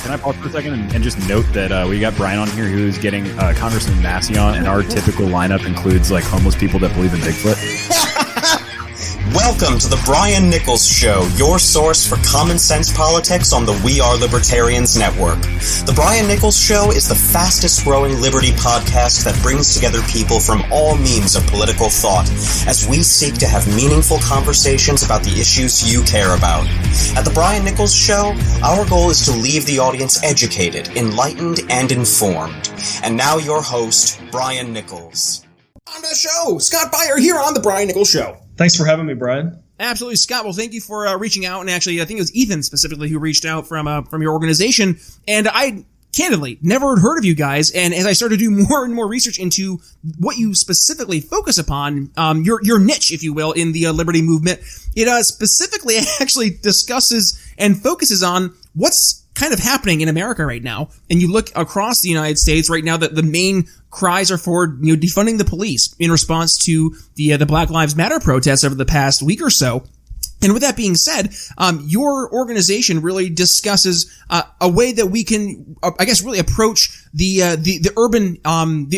Can I pause for a second and just note that we got Brian on here who's getting Congressman Massey on, and our typical lineup includes like homeless people that believe in Bigfoot. Welcome to the Brian Nichols Show, your source for common sense politics on the We Are Libertarians Network. The Brian Nichols Show is the fastest growing liberty podcast that brings together people from all means of political thought as we seek to have meaningful conversations about the issues you care about. At the Brian Nichols Show, our goal is to leave the audience educated, enlightened, and informed. And now your host, Brian Nichols. On the show, Scott Beyer here on the Brian Nichols Show. Thanks for having me, Brian. Absolutely, Scott. Well, thank you for reaching out. And actually, I think it was Ethan specifically who reached out from your organization. And I candidly never heard of you guys. And as I started to do more and more research into what you specifically focus upon, your niche, if you will, in the liberty movement, it specifically actually discusses and focuses on what's kind of happening in America right now. And you look across the United States right now that the main cries are for, defunding the police in response to the Black Lives Matter protests over the past week or so. And with that being said, your organization really discusses a way that we can, I guess, really approach the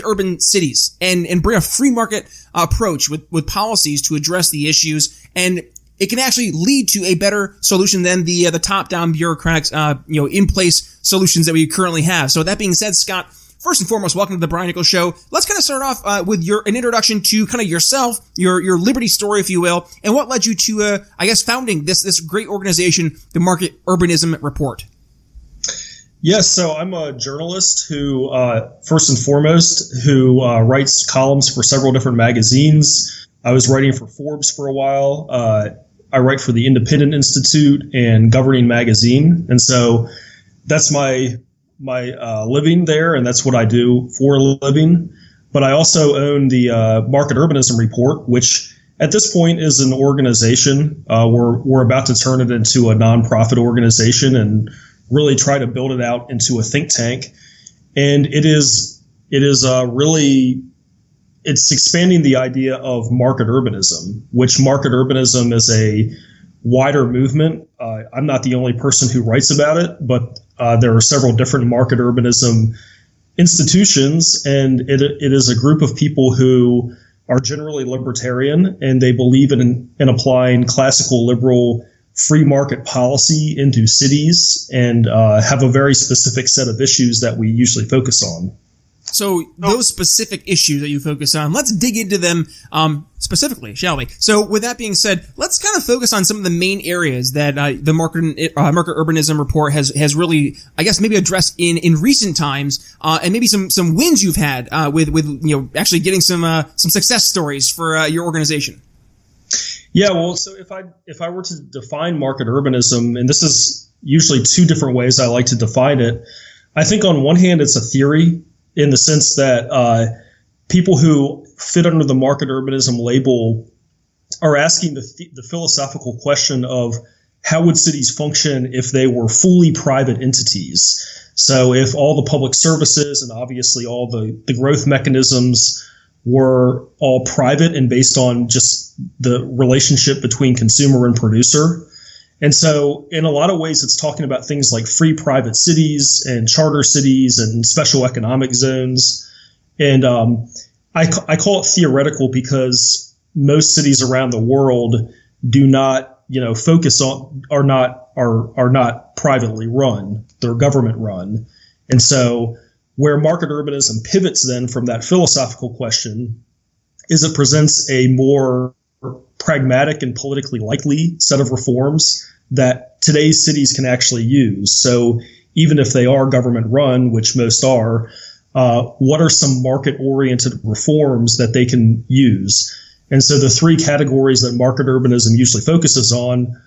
urban cities and bring a free market approach with policies to address the issues. And it can actually lead to a better solution than the top-down bureaucratic, in place solutions that we currently have. So with that being said, Scott, first and foremost, welcome to the Brian Nichols Show. Let's kind of start off with an introduction to kind of yourself, your liberty story, if you will, and what led you to, founding this great organization, the Market Urbanism Report. Yes, so I'm a journalist who, first and foremost, who writes columns for several different magazines. I was writing for Forbes for a while. I write for the Independent Institute and Governing Magazine, and so that's my living there, and that's what I do for a living. But I also own the Market Urbanism Report, which at this point is an organization. We're about to turn it into a nonprofit organization and really try to build it out into a think tank. And it's expanding the idea of market urbanism, which market urbanism is a wider movement. I'm not the only person who writes about it, but there are several different market urbanism institutions, and it is a group of people who are generally libertarian, and they believe in applying classical liberal free market policy into cities, and have a very specific set of issues that we usually focus on. So those specific issues that you focus on, let's dig into them specifically, shall we? So with that being said, let's kind of focus on some of the main areas that the Market Urbanism Report has really, I guess, maybe addressed in recent times, and maybe some wins you've had with actually getting some success stories for your organization. Yeah, well, so if I were to define market urbanism, and this is usually two different ways I like to define it, I think on one hand it's a theory, in the sense that people who fit under the market urbanism label are asking the philosophical question of how would cities function if they were fully private entities. So if all the public services and obviously all the growth mechanisms were all private and based on just the relationship between consumer and producer. And so in a lot of ways, it's talking about things like free private cities and charter cities and special economic zones. And I call it theoretical because most cities around the world do not, focus on, are not privately run. They're government run. And so where market urbanism pivots then from that philosophical question is it presents a more pragmatic and politically likely set of reforms that today's cities can actually use. So even if they are government run, which most are, what are some market-oriented reforms that they can use? And so the three categories that market urbanism usually focuses on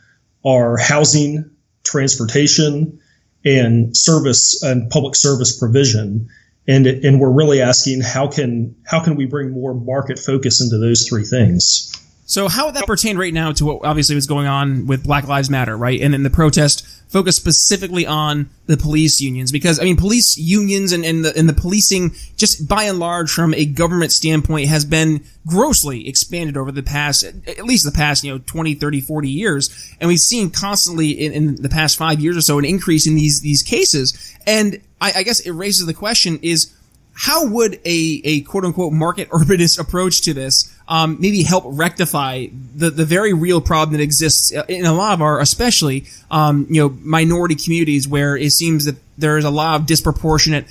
are housing, transportation, and service and public service provision. And we're really asking how can we bring more market focus into those three things? So how would that pertain right now to what obviously was going on with Black Lives Matter, right? And then the protest focused specifically on the police unions, because police unions and the policing, just by and large from a government standpoint, has been grossly expanded over the past, at least the past, 20, 30, 40 years. And we've seen constantly in the past 5 years or so an increase in these cases. And I guess it raises the question is, how would a quote unquote market urbanist approach to this maybe help rectify the very real problem that exists in a lot of our, especially minority communities, where it seems that there is a lot of disproportionate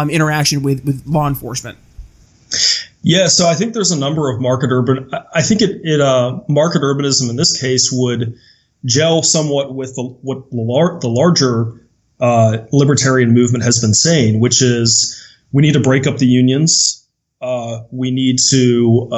interaction with law enforcement? Yeah, so I think there's a number of market urbanism in this case would gel somewhat with what the larger libertarian movement has been saying, which is we need to break up the unions. We need to,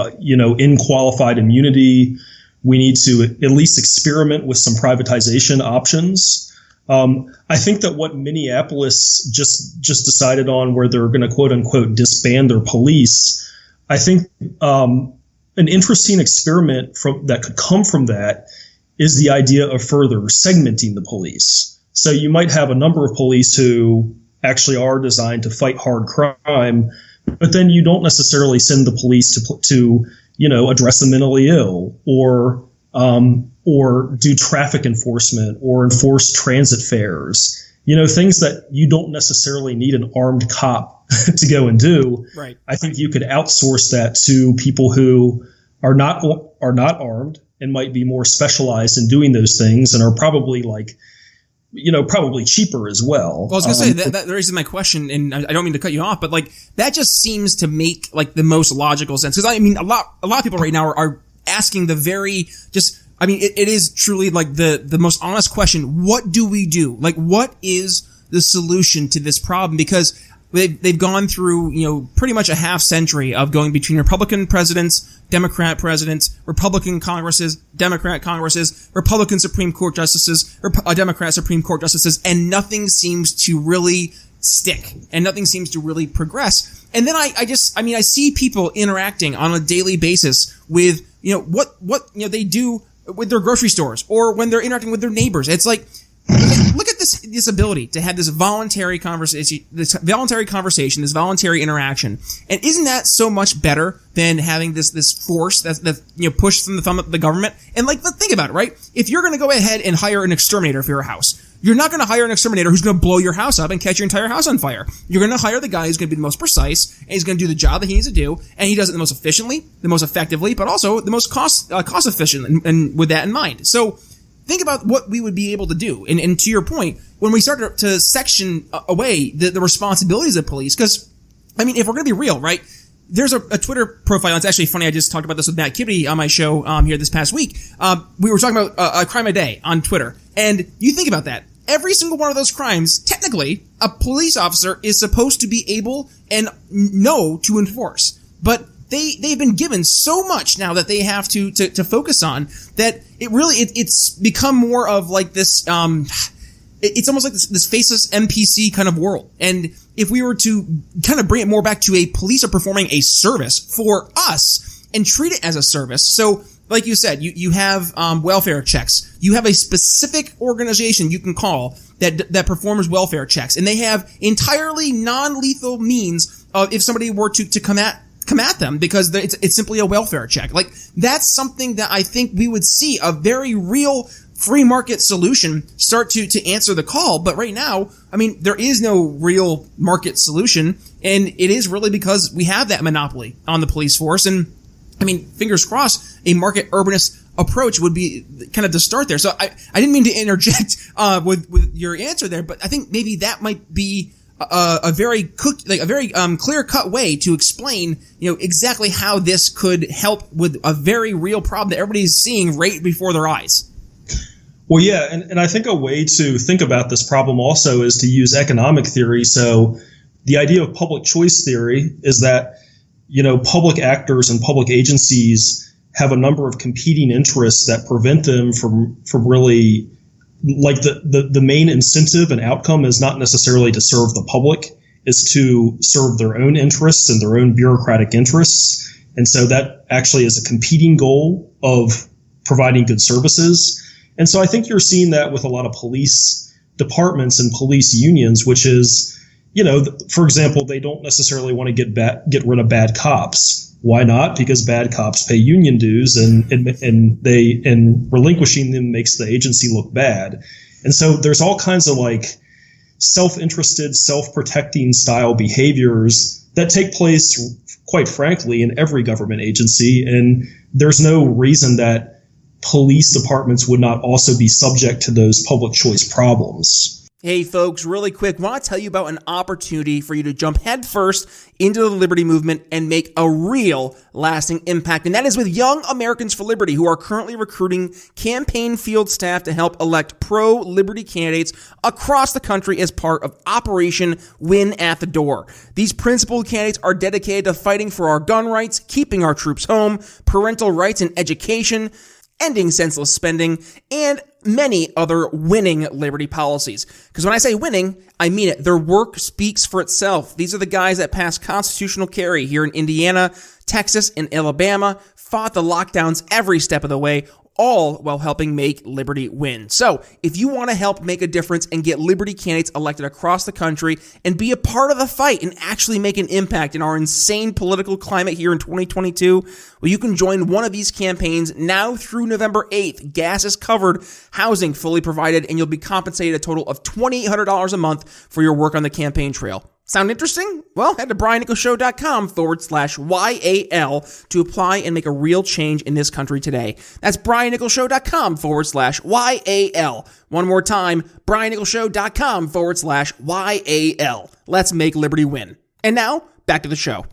end qualified immunity. We need to at least experiment with some privatization options. I think that what Minneapolis just decided on, where they're going to quote unquote disband their police, I think an interesting experiment that could come from that is the idea of further segmenting the police. So you might have a number of police who actually are designed to fight hard crime, but then you don't necessarily send the police to address the mentally ill or do traffic enforcement or enforce transit fares. Things that you don't necessarily need an armed cop to go and do. Right. I think you could outsource that to people who are not armed and might be more specialized in doing those things and are probably probably cheaper as well. Well, I was going to say that raises my question, and I don't mean to cut you off, but that just seems to make the most logical sense. Because a lot of people right now are asking the very it is truly the most honest question. What do we do? What is the solution to this problem? Because they've gone through, pretty much a half century of going between Republican presidents, Democrat presidents, Republican Congresses, Democrat Congresses, Republican Supreme Court justices, Democrat Supreme Court justices, and nothing seems to really stick and nothing seems to really progress. And then I see people interacting on a daily basis with, what they do with their grocery stores or when they're interacting with their neighbors. It's look at this ability to have this voluntary conversation, this voluntary interaction. And isn't that so much better than having this force that pushed from the thumb of the government? And think about it, right? If you're going to go ahead and hire an exterminator for your house, you're not going to hire an exterminator who's going to blow your house up and catch your entire house on fire. You're going to hire the guy who's going to be the most precise, and he's going to do the job that he needs to do, and he does it the most efficiently, the most effectively, but also the most cost efficient, and with that in mind. So think about what we would be able to do. And to your point, when we start to section away the responsibilities of police, because, if we're going to be real, right? There's a Twitter profile. It's actually funny. I just talked about this with Matt Kibbe on my show here this past week. We were talking about a crime a day on Twitter. And you think about that. Every single one of those crimes, technically, a police officer is supposed to be able and know to enforce. But they've been given so much now that they have to focus on that it's become more of this, it's almost like this faceless NPC kind of world. And if we were to kind of bring it more back to a police are performing a service for us and treat it as a service. So, like you said, you have welfare checks. You have a specific organization you can call that performs welfare checks, and they have entirely non-lethal means of if somebody were to come at them, because it's simply a welfare check. That's something that I think we would see a very real free market solution start to answer the call. But right now, there is no real market solution, and it is really because we have that monopoly on the police force. And fingers crossed, a market urbanist approach would be kind of the start there. So I didn't mean to interject with your answer there, but I think maybe that might be a very clear-cut way to explain, exactly how this could help with a very real problem that everybody's seeing right before their eyes. Well, yeah, and I think a way to think about this problem also is to use economic theory. So the idea of public choice theory is that, public actors and public agencies have a number of competing interests that prevent them from really, the main incentive and outcome is not necessarily to serve the public, is to serve their own interests and their own bureaucratic interests. And so that actually is a competing goal of providing good services. And so I think you're seeing that with a lot of police departments and police unions, which is, for example, they don't necessarily want to get rid of bad cops. Why not? Because bad cops pay union dues, and relinquishing them makes the agency look bad. And so there's all kinds of self-interested, self-protecting style behaviors that take place, quite frankly, in every government agency. And there's no reason that police departments would not also be subject to those public choice problems. Hey folks, really quick, want to tell you about an opportunity for you to jump headfirst into the liberty movement and make a real lasting impact. And that is with Young Americans for Liberty, who are currently recruiting campaign field staff to help elect pro-liberty candidates across the country as part of Operation Win at the Door. These principled candidates are dedicated to fighting for our gun rights, keeping our troops home, parental rights and education, ending senseless spending, and many other winning liberty policies. Because when I say winning, I mean it. Their work speaks for itself. These are the guys that passed constitutional carry here in Indiana, Texas, and Alabama, fought the lockdowns every step of the way, all while helping make liberty win. So, if you want to help make a difference and get liberty candidates elected across the country and be a part of the fight and actually make an impact in our insane political climate here in 2022, well, you can join one of these campaigns now through November 8th. Gas is covered, housing fully provided, and you'll be compensated a total of $2,800 a month for your work on the campaign trail. Sound interesting? Well, head to briannicholsshow.com/YAL to apply and make a real change in this country today. That's briannicholsshow.com/YAL. One more time, briannicholsshow.com/YAL. Let's make liberty win. And now, back to the show.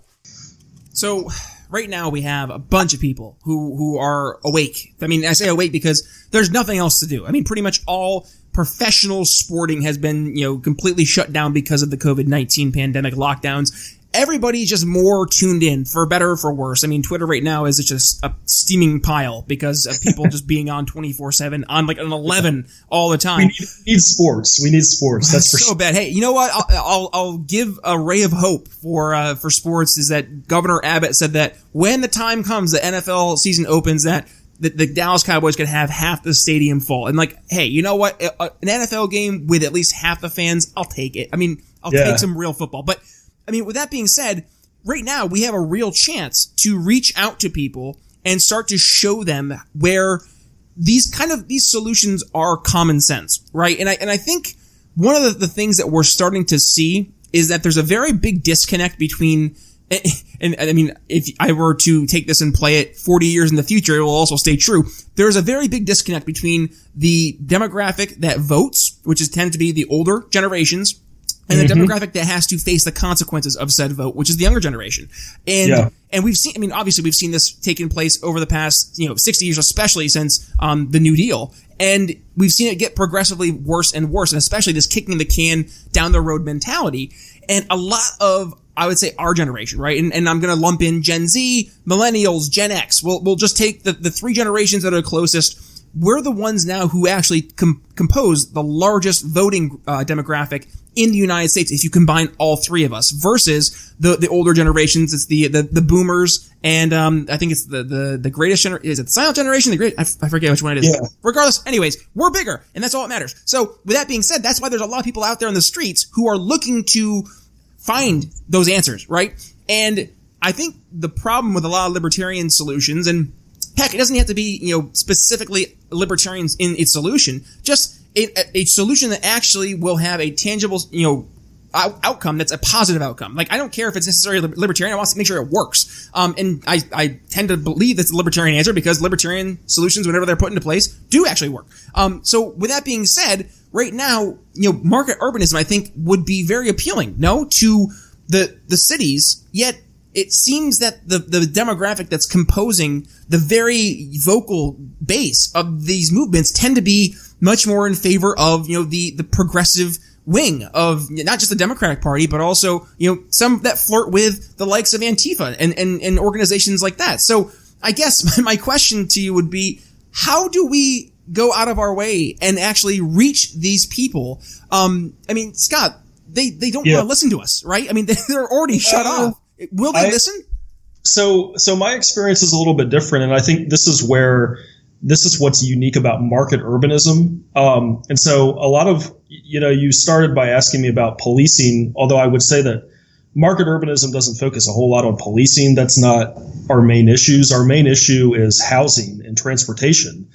So, right now we have a bunch of people who are awake. I mean, I say awake because there's nothing else to do. I mean, pretty much all professional sporting has been, completely shut down because of the COVID-19 pandemic lockdowns. Everybody's just more tuned in, for better or for worse. I mean, Twitter right now is just a steaming pile because of people just being on 24/7, on like an 11 all the time. We need sports. We need sports. That's for so sure. bad. Hey, you know what? I'll give a ray of hope for sports. Is that Governor Abbott said that when the time comes, the NFL season opens, that the Dallas Cowboys could have half the stadium full. And like, hey, you know what? An NFL game with at least half the fans, I'll take it. I mean, I'll take some real football. But I mean, with that being said, right now we have a real chance to reach out to people and start to show them where these solutions are common sense, right? And I think one of the things that we're starting to see is that there's a very big disconnect between, and I mean, if I were to take this and play it 40 years in the future, it will also stay true. There's a very big disconnect between the demographic that votes, which tend to be the older generations, and the demographic that has to face the consequences of said vote, which is the younger generation. And we've seen, I mean, obviously we've seen this taking place over the past, 60 years, especially since the New Deal. And we've seen it get progressively worse and worse, and especially this kicking the can down the road mentality. And a lot of, I would say, our generation, right? And I'm going to lump in Gen Z, millennials, Gen X. We'll just take the three generations that are closest. We're the ones now who actually compose the largest voting demographic in the United States if you combine all three of us, versus the older generations. It's the boomers, and I think it's the greatest generation. Is it the silent generation? I forget which one it is. Yeah. Regardless, anyways, we're bigger, and that's all that matters. So with that being said, that's why there's a lot of people out there in the streets who are looking to find those answers, right? And I think the problem with a lot of libertarian solutions, and heck, it doesn't have to be, specifically libertarians in its solution, just a solution that actually will have a tangible, outcome that's a positive outcome. Like, I don't care if it's necessarily libertarian. I want to make sure it works. And I tend to believe that's the libertarian answer because libertarian solutions, whenever they're put into place, do actually work. So with that being said, right now, market urbanism, I think, would be very appealing, to the cities, yet it seems that the demographic that's composing the very vocal base of these movements tend to be much more in favor of, the progressive wing of not just the Democratic Party, but also, some that flirt with the likes of Antifa and organizations like that. So I guess my question to you would be, how do we go out of our way and actually reach these people? I mean, Scott, they don't want to listen to us, right? I mean, they're already shut off. Will they listen? So my experience is a little bit different, and I think this is what's unique about market urbanism. And so a lot of, you started by asking me about policing, although I would say that market urbanism doesn't focus a whole lot on policing. That's not our main issues. Our main issue is housing and transportation.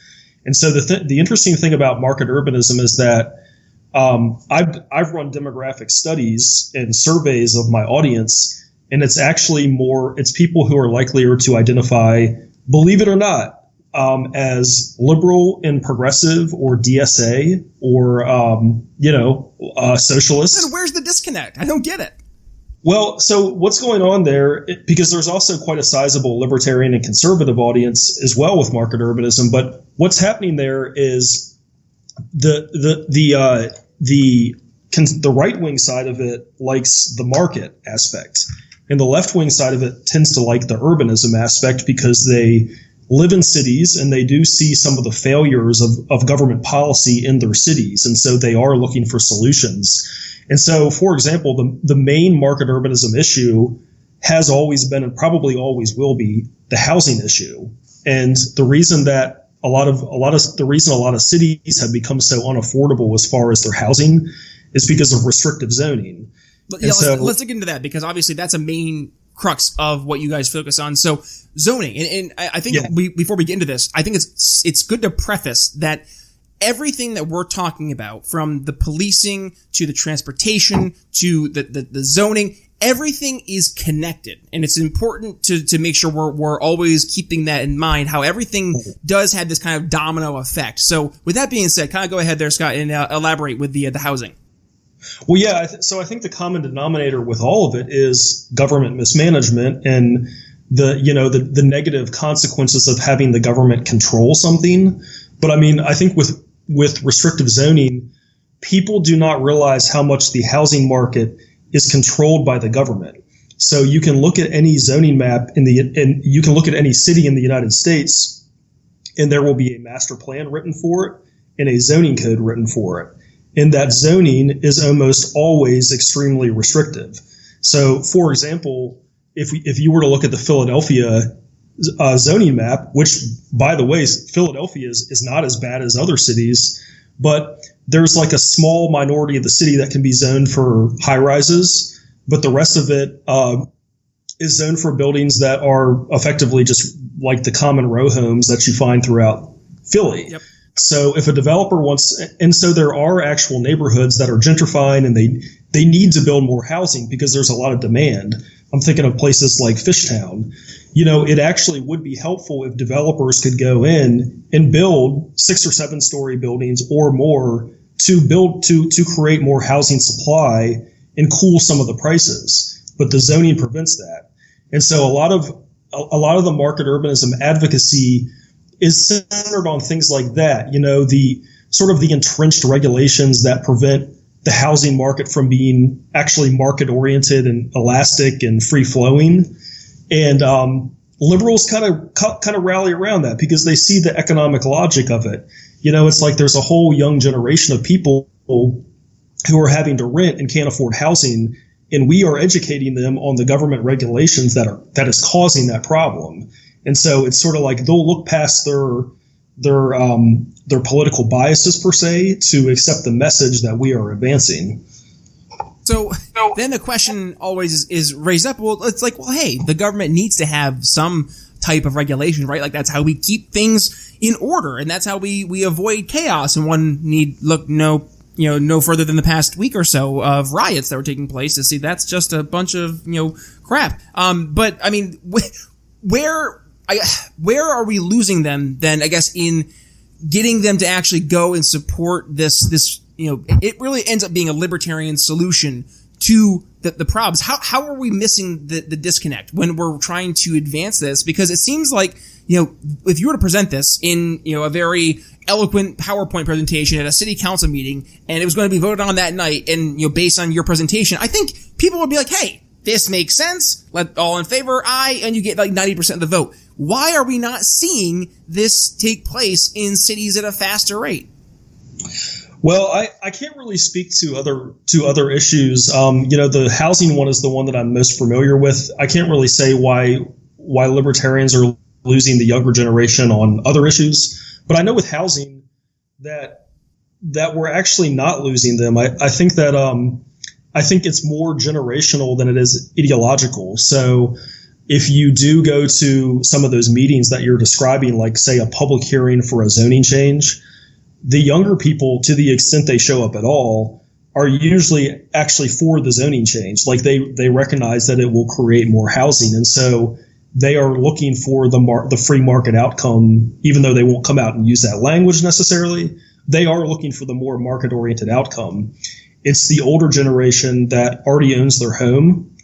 And so the interesting thing about market urbanism is that I've run demographic studies and surveys of my audience, and it's actually it's people who are likelier to identify, believe it or not, as liberal and progressive or DSA or, socialist. Then where's the disconnect? I don't get it. Well, so what's going on there, because there's also quite a sizable libertarian and conservative audience as well with market urbanism, but what's happening there is the right-wing side of it likes the market aspect, and the left-wing side of it tends to like the urbanism aspect because they live in cities and they do see some of the failures of government policy in their cities. And so they are looking for solutions. And so, for example, the main market urbanism issue has always been and probably always will be the housing issue. And the reason that a lot of cities have become so unaffordable as far as their housing is because of restrictive zoning. Yeah, let's dig into that, because obviously that's a main crux of what you guys focus on. So zoning, and I think before we get into this, I think it's good to preface that everything that we're talking about, from the policing to the transportation to the zoning, everything is connected, and it's important to make sure we're always keeping that in mind, how everything does have this kind of domino effect. So with that being said, kind of go ahead there, Scott, and elaborate with the housing. Well, yeah. So I think the common denominator with all of it is government mismanagement and the negative consequences of having the government control something. But I mean, I think with restrictive zoning, people do not realize how much the housing market is controlled by the government. So you can look at any zoning map and you can look at any city in the United States, and there will be a master plan written for it and a zoning code written for it. And that zoning is almost always extremely restrictive. So, for example, if you were to look at the Philadelphia zoning map, which, by the way, Philadelphia is not as bad as other cities, but there's like a small minority of the city that can be zoned for high rises, but the rest of it is zoned for buildings that are effectively just like the common row homes that you find throughout Philly. Yep. So if a developer and so there are actual neighborhoods that are gentrifying and they need to build more housing because there's a lot of demand. I'm thinking of places like Fishtown. It actually would be helpful if developers could go in and build 6 or 7 story buildings or more to create more housing supply and cool some of the prices. But the zoning prevents that. And so a lot of the market urbanism advocacy is centered on things like that, the sort of the entrenched regulations that prevent the housing market from being actually market oriented and elastic and free flowing. And liberals kind of rally around that because they see the economic logic of it. It's like there's a whole young generation of people who are having to rent and can't afford housing, and we are educating them on the government regulations that is causing that problem. And so it's sort of like they'll look past their political biases per se to accept the message that we are advancing. So then the question always is raised up. Well, it's like, well, hey, the government needs to have some type of regulation, right? Like that's how we keep things in order, and that's how we avoid chaos. And one need look no further than the past week or so of riots that were taking place to see that's just a bunch of crap. But I mean, where are we losing them then, I guess, in getting them to actually go and support this, it really ends up being a libertarian solution to the problems. How are we missing the disconnect when we're trying to advance this? Because it seems like, if you were to present this in, a very eloquent PowerPoint presentation at a city council meeting, and it was going to be voted on that night, and, based on your presentation, I think people would be like, hey, this makes sense. Let all in favor, aye, and you get like 90% of the vote. Why are we not seeing this take place in cities at a faster rate? Well, I can't really speak to other issues. The housing one is the one that I'm most familiar with. I can't really say why libertarians are losing the younger generation on other issues, but I know with housing that we're actually not losing them. I think that I think it's more generational than it is ideological. So if you do go to some of those meetings that you're describing, like say a public hearing for a zoning change, the younger people, to the extent they show up at all, are usually actually for the zoning change. Like they recognize that it will create more housing. And so they are looking for the free market outcome, even though they won't come out and use that language necessarily. They are looking for the more market-oriented outcome. It's the older generation that already owns their home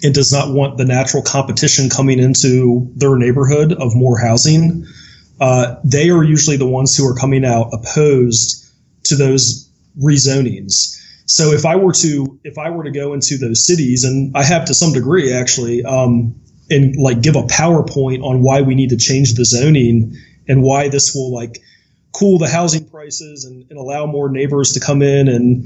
and does not want the natural competition coming into their neighborhood of more housing. They are usually the ones who are coming out opposed to those rezonings. So if I were to go into those cities, and I have to some degree actually, and like give a PowerPoint on why we need to change the zoning and why this will like cool the housing prices and allow more neighbors to come in and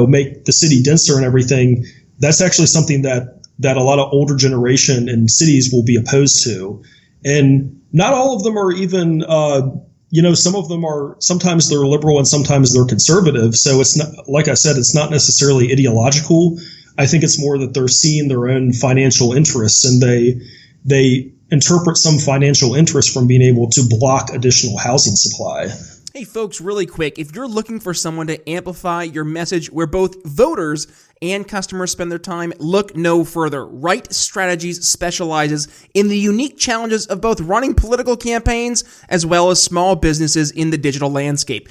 make the city denser and everything, that's actually something that a lot of older generation in cities will be opposed to. And not all of them are even, some of them are, sometimes they're liberal and sometimes they're conservative. So it's not, like I said, it's not necessarily ideological. I think it's more that they're seeing their own financial interests, and they interpret some financial interest from being able to block additional housing supply. Hey folks, really quick, if you're looking for someone to amplify your message where both voters and customers spend their time, look no further. Right Strategies specializes in the unique challenges of both running political campaigns as well as small businesses in the digital landscape.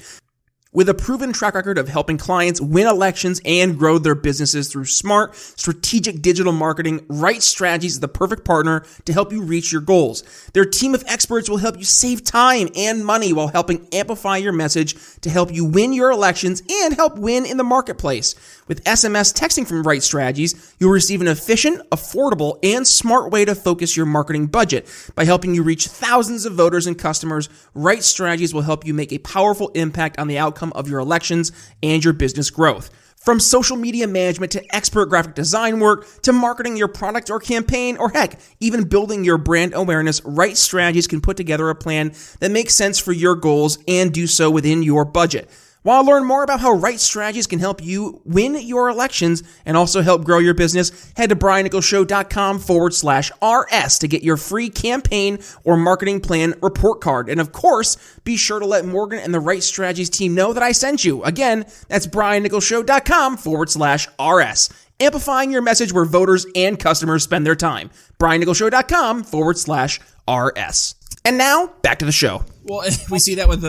With a proven track record of helping clients win elections and grow their businesses through smart, strategic digital marketing, Right Strategies is the perfect partner to help you reach your goals. Their team of experts will help you save time and money while helping amplify your message to help you win your elections and help win in the marketplace. With SMS texting from Right Strategies, you'll receive an efficient, affordable, and smart way to focus your marketing budget. By helping you reach thousands of voters and customers, Right Strategies will help you make a powerful impact on the outcome of your elections and your business growth. From social media management to expert graphic design work to marketing your product or campaign, or heck, even building your brand awareness, Right Strategies can put together a plan that makes sense for your goals and do so within your budget. Want to learn more about how Right Strategies can help you win your elections and also help grow your business? Head to briannicholsshow.com/RS to get your free campaign or marketing plan report card. And of course, be sure to let Morgan and the Right Strategies team know that I sent you. Again, that's briannicholsshow.com/RS. Amplifying your message where voters and customers spend their time. briannicholsshow.com/RS. And now, back to the show. Well, we see that with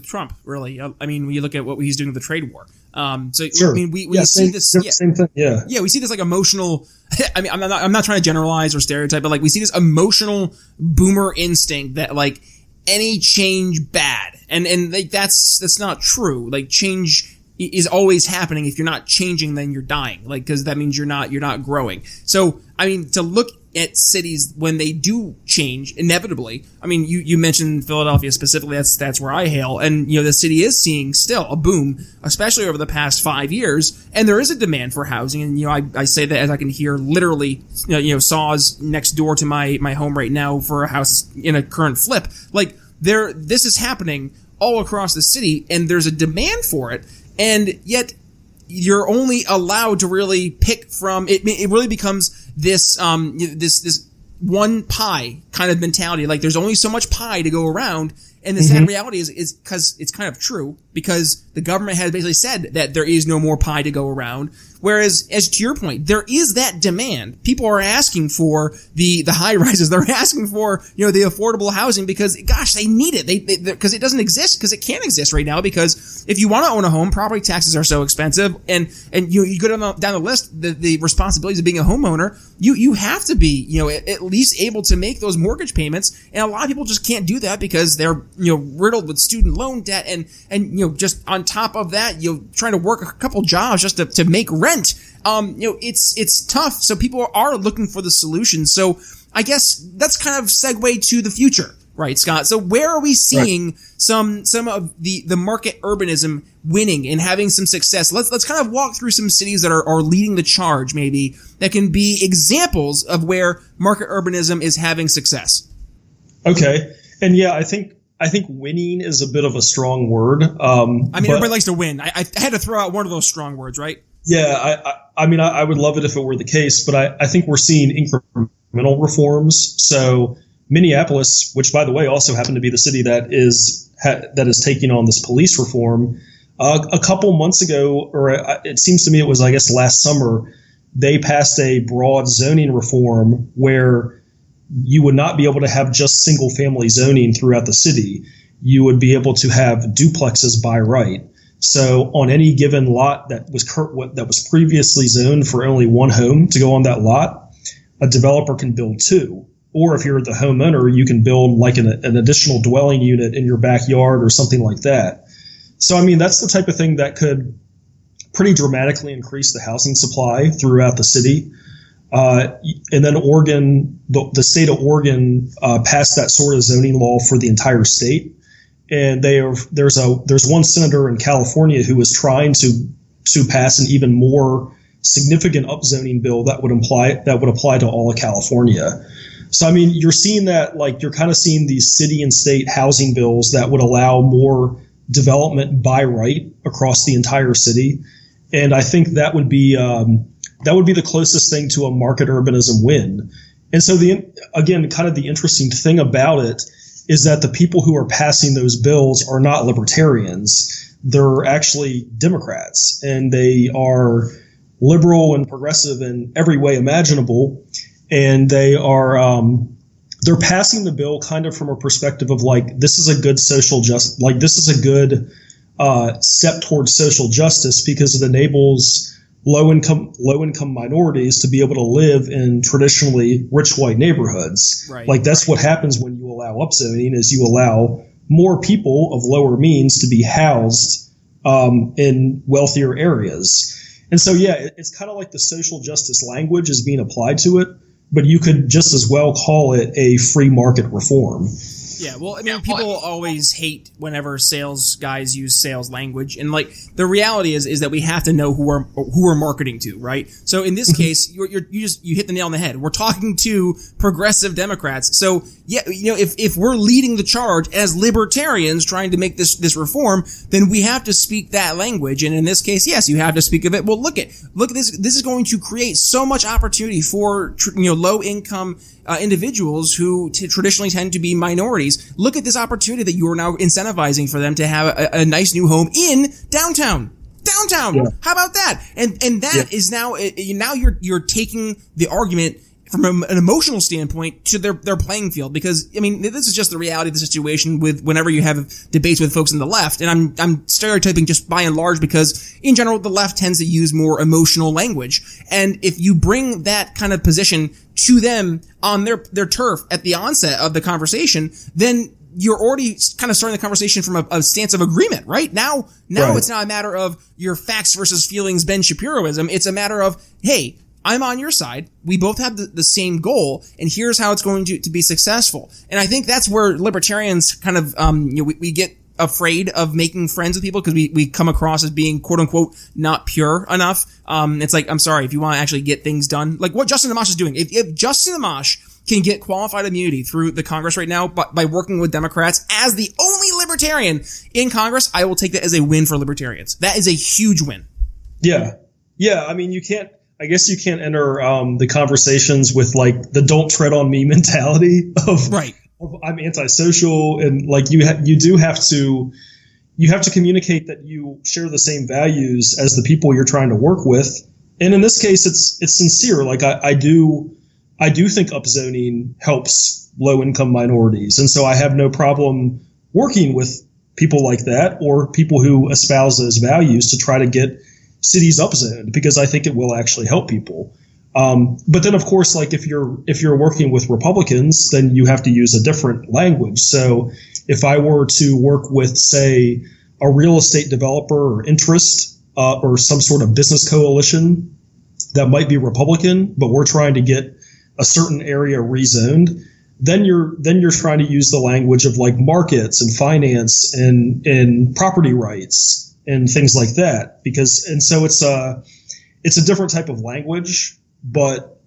Trump, really. I mean, when you look at what he's doing with the trade war. Sure. I mean, we see this. Same thing. Yeah. Yeah, we see this like emotional. I mean, I'm not trying to generalize or stereotype, but like we see this emotional boomer instinct that like any change bad, and like that's not true. Like change is always happening. If you're not changing, then you're dying. Like because that means you're not growing. So I mean, to look at cities when they do change inevitably. I mean, you mentioned Philadelphia specifically. That's where I hail, and the city is seeing still a boom, especially over the past 5 years. And there is a demand for housing, and I say that as I can hear literally, saws next door to my home right now for a house in a current flip. Like this is happening all across the city, and there's a demand for it, and yet you're only allowed to really pick from it. It really becomes this one pie kind of mentality. Like there's only so much pie to go around. And the sad reality is because it's kind of true, because the government has basically said that there is no more pie to go around. Whereas, as to your point, there is that demand. People are asking for the high rises. They're asking for, the affordable housing because, gosh, they need it. Because it doesn't exist, because it can't exist right now, because if you want to own a home, property taxes are so expensive. And you go down the list, the responsibilities of being a homeowner, you have to be, at least able to make those mortgage payments. And a lot of people just can't do that because they're, riddled with student loan debt and just on top of that, trying to work a couple jobs just to make rent. It's tough. So people are looking for the solution. So I guess that's kind of segue to the future, right, Scott? So where are we seeing some of the market urbanism winning and having some success? Let's kind of walk through some cities that are leading the charge, maybe, that can be examples of where market urbanism is having success. Okay. And yeah, I think winning is a bit of a strong word. Everybody likes to win. I had to throw out one of those strong words, right? Yeah, I would love it if it were the case, but I think we're seeing incremental reforms. So Minneapolis, which by the way also happened to be the city that is that is taking on this police reform. A couple months ago, or it seems to me it was, I guess, last summer, they passed a broad zoning reform where you would not be able to have just single family zoning throughout the city. You would be able to have duplexes by right. So on any given lot that was previously zoned for only one home to go on that lot, a developer can build two. Or if you're the homeowner, you can build like an additional dwelling unit in your backyard or something like that. So, I mean, that's the type of thing that could pretty dramatically increase the housing supply throughout the city. And then Oregon, the state of Oregon, passed that sort of zoning law for the entire state. And there's one senator in California who was trying to pass an even more significant upzoning bill that would apply to all of California. So, I mean, you're seeing that, like, you're kind of seeing these city and state housing bills that would allow more development by right across the entire city. And I think that would be the closest thing to a market urbanism win. And so again, kind of the interesting thing about it is that the people who are passing those bills are not libertarians. They're actually Democrats, and they are liberal and progressive in every way imaginable. And they're passing the bill kind of from a perspective of like, this is a good this is a good step towards social justice because it enables low income minorities to be able to live in traditionally rich white neighborhoods. Right. Like that's what happens when you allow upzoning, is you allow more people of lower means to be housed in wealthier areas. And so, yeah, it's kind of like the social justice language is being applied to it, but you could just as well call it a free market reform. Yeah, well, I mean, people always hate whenever sales guys use sales language, and like the reality is that we have to know who we're marketing to, right? So in this case, you hit the nail on the head. We're talking to progressive Democrats. So yeah, you know, if we're leading the charge as libertarians trying to make this reform, then we have to speak that language. And in this case, yes, you have to speak of it. Well, look at this. This is going to create so much opportunity for low income individuals who traditionally tend to be minorities. Look at this opportunity that you are now incentivizing for them to have a nice new home in downtown. Yeah. How about that? And that is now you're taking the argument from an emotional standpoint to their playing field, because I mean, this is just the reality of the situation with whenever you have debates with folks on the left. And I'm stereotyping just by and large because in general, the left tends to use more emotional language. And if you bring that kind of position to them on their turf at the onset of the conversation, then you're already kind of starting the conversation from a stance of agreement, right? Now right. It's not a matter of your facts versus feelings Ben Shapiroism. It's a matter of, hey, I'm on your side. We both have the same goal, and here's how it's going to be successful. And I think that's where libertarians kind of, we get afraid of making friends with people because we come across as being quote unquote not pure enough. It's like, I'm sorry, if you want to actually get things done, like what Justin Amash is doing, if Justin Amash can get qualified immunity through the Congress right now by working with Democrats as the only libertarian in Congress, I will take that as a win for libertarians. That is a huge win. Yeah. I mean, I guess you can't enter the conversations with like the "don't tread on me" mentality of right. I'm antisocial, and like you have to communicate that you share the same values as the people you're trying to work with. And in this case, it's sincere. Like I do think upzoning helps low income minorities, and so I have no problem working with people like that or people who espouse those values to try to get cities upzoned, because I think it will actually help people. But then, of course, like if you're working with Republicans, then you have to use a different language. So if I were to work with, say, a real estate developer or interest or some sort of business coalition that might be Republican, but we're trying to get a certain area rezoned, then you're trying to use the language of like markets and finance and property rights and things like that, so it's a different type of language, but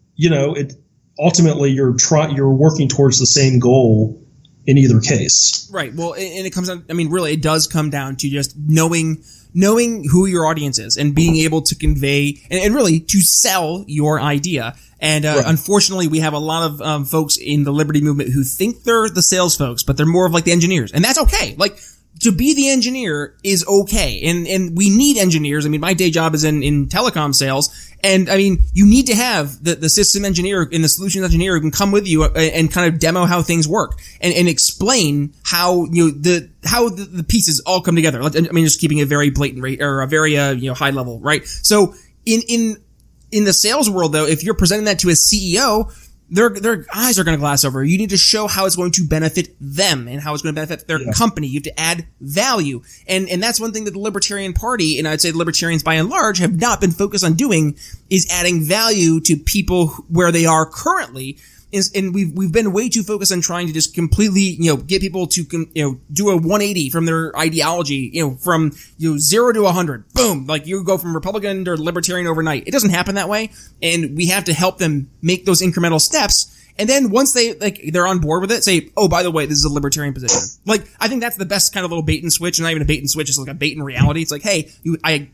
ultimately you're working towards the same goal in either case. Right. Well, and it comes down, I mean, really, it does come down to just knowing who your audience is and being able to convey and really to sell your idea. And right. Unfortunately, we have a lot of folks in the liberty movement who think they're the sales folks, but they're more of like the engineers, and that's okay. Like, to be the engineer is okay. And we need engineers. I mean, my day job is in telecom sales. And I mean, you need to have the system engineer and the solutions engineer who can come with you and kind of demo how things work and explain how, the pieces all come together. I mean, just keeping it very blatant, right? Or a very, high level, right? So in the sales world, though, if you're presenting that to a CEO, their eyes are going to glass over. You need to show how it's going to benefit them and how it's going to benefit their company. You have to add value. And that's one thing that the Libertarian Party, and I'd say the Libertarians by and large, have not been focused on doing, is adding value to people where they are currently. And we've been way too focused on trying to just completely, get people to, do a 180 from their ideology, from, 0 to 100. Boom. Like you go from Republican to Libertarian overnight. It doesn't happen that way. And we have to help them make those incremental steps. And then once they're on board with it, say, oh, by the way, this is a Libertarian position. Like, I think that's the best kind of little bait and switch. And not even a bait and switch. It's like a bait in reality. It's like, hey,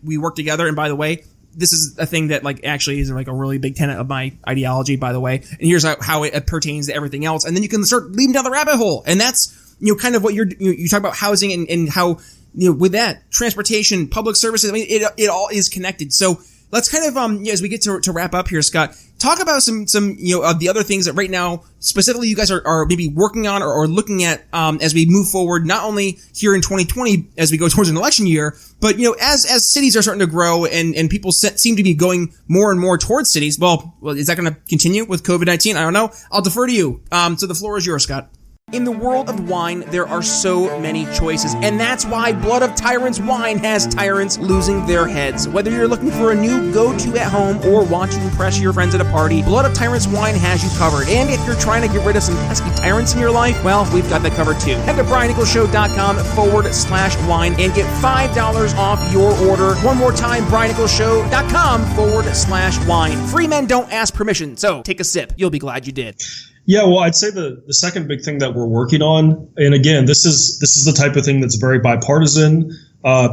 we work together. And by the way, this is a thing that actually is a really big tenet of my ideology, by the way. And here's how it pertains to everything else. And then you can start leading down the rabbit hole. And that's, kind of what you talk about housing and how, with that transportation, public services. I mean, it all is connected. So let's kind of, as we get to wrap up here, Scott, talk about some, of the other things that right now, specifically you guys are maybe working on or looking at, as we move forward, not only here in 2020 as we go towards an election year, but, as cities are starting to grow and people seem to be going more and more towards cities. Well, is that going to continue with COVID-19? I don't know. I'll defer to you. So the floor is yours, Scott. In the world of wine, there are so many choices, and that's why Blood of Tyrants Wine has tyrants losing their heads. Whether you're looking for a new go-to at home or want to impress your friends at a party, Blood of Tyrants Wine has you covered. And if you're trying to get rid of some pesky tyrants in your life, well, we've got that covered too. Head to BrianNicholsShow.com/wine and get $5 off your order. One more time, BrianNicholsShow.com/wine. Free men don't ask permission, so take a sip. You'll be glad you did. Yeah, well, I'd say the second big thing that we're working on, and again, this is the type of thing that's very bipartisan.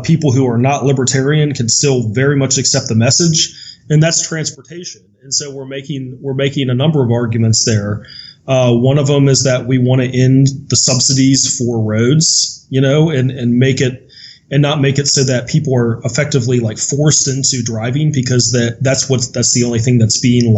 People who are not libertarian can still very much accept the message, and that's transportation. And so we're making a number of arguments there. One of them is that we want to end the subsidies for roads, and make it and not make it so that people are effectively forced into driving because that's the only thing that's being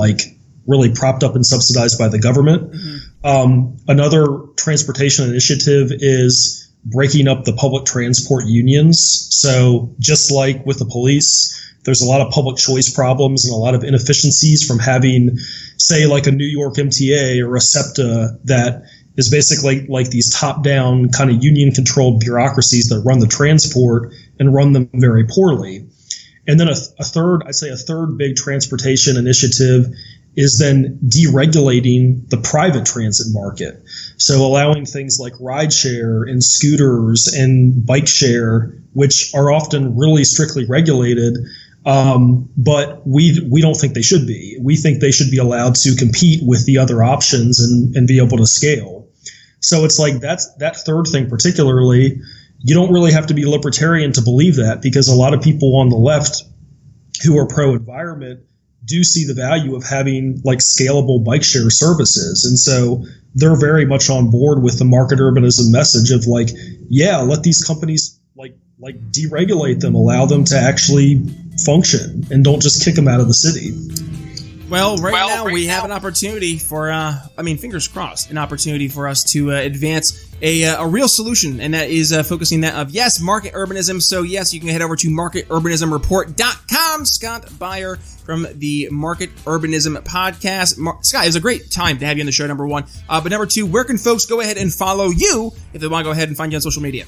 really propped up and subsidized by the government. Mm-hmm. Another transportation initiative is breaking up the public transport unions. So just like with the police, there's a lot of public choice problems and a lot of inefficiencies from having, say, a New York MTA or a SEPTA that is basically these top-down kind of union-controlled bureaucracies that run the transport and run them very poorly. And then a third big transportation initiative is then deregulating the private transit market. So allowing things like rideshare and scooters and bike share, which are often really strictly regulated, but we don't think they should be. We think they should be allowed to compete with the other options and be able to scale. So it's that third thing particularly, you don't really have to be libertarian to believe that, because a lot of people on the left who are pro-environment do see the value of having scalable bike share services. And so they're very much on board with the market urbanism message of let these companies deregulate them, allow them to actually function and don't just kick them out of the city. Well, right now we have an opportunity for, fingers crossed, an opportunity for us to advance a real solution, and that is focusing that of, yes, market urbanism. So, yes, you can head over to marketurbanismreport.com. Scott Beyer from the Market Urbanism Podcast. Scott, it was a great time to have you on the show, number one. But number two, where can folks go ahead and follow you if they want to go ahead and find you on social media?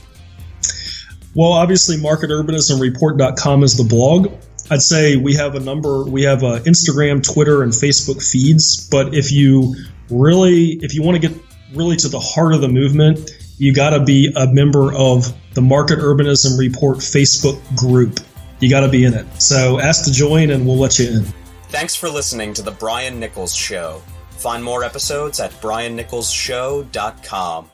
Well, obviously, marketurbanismreport.com is the blog. I'd say we have Instagram, Twitter, and Facebook feeds. But if you want to get really to the heart of the movement, you got to be a member of the Market Urbanism Report Facebook group. You got to be in it. So ask to join and we'll let you in. Thanks for listening to The Brian Nichols Show. Find more episodes at briannicholsshow.com.